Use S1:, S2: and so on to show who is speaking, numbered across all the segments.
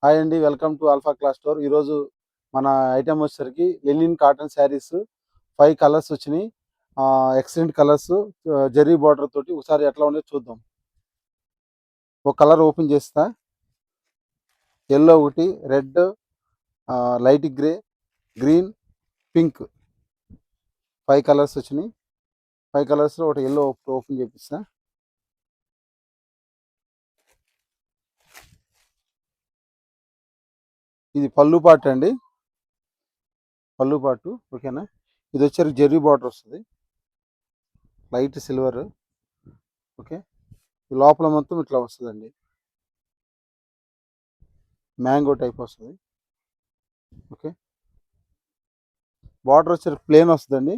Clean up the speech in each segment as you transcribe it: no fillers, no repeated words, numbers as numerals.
S1: Hi అండి, welcome to alpha class store. ఈరోజు మన ఐటమ్ వచ్చేసరికి లెనిన్ కాటన్ శారీస్ 5 కలర్స్ వచ్చినాయి. ఎక్సలెంట్ కలర్స్, జెర్రీ బార్డర్ తోటి. ఒకసారి ఎట్లా ఉండేది చూద్దాం. ఒక కలర్ ఓపెన్ చేస్తా. ఎల్లో ఒకటి, red, light grey, green, pink, 5 colours వచ్చినాయి. 5 కలర్స్లో ఒకటి ఎల్లో ఓపెన్ చేపిస్తా. ఇది పళ్ళు పాటు అండి, పళ్ళు పాటు. ఓకేనా? ఇది వచ్చేసరికి జెర్రీ బార్డర్ వస్తుంది, లైట్ సిల్వర్. ఓకే, ఈ లోపల మొత్తం ఇట్లా వస్తుందండి, మ్యాంగో టైప్ వస్తుంది. ఓకే, బార్డర్ వచ్చేసరికి ప్లేన్ వస్తుందండి.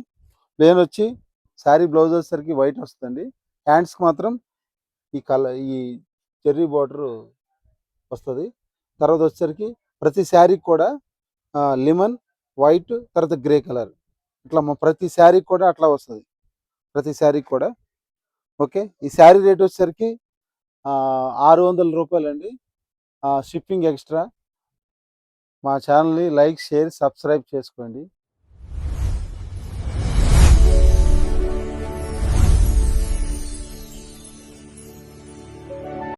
S1: ప్లేన్ వచ్చి శారీ బ్లౌజ్ వచ్చేసరికి వైట్ వస్తుందండి. హ్యాండ్స్కి మాత్రం ఈ చెర్రీ బార్డర్ వస్తుంది. తర్వాత వచ్చేసరికి ప్రతి శారీకి కూడా లెమన్, వైట్, తర్వాత గ్రే కలర్, ఇట్లా ప్రతి శారీకి కూడా అట్లా వస్తుంది, ప్రతి శారీకి కూడా. ఓకే, ఈ శారీ రేట్ వచ్చేసరికి 600 రూపాయలండి, షిప్పింగ్ ఎక్స్ట్రా. మా ఛానల్ని లైక్, షేర్, సబ్స్క్రైబ్ చేసుకోండి.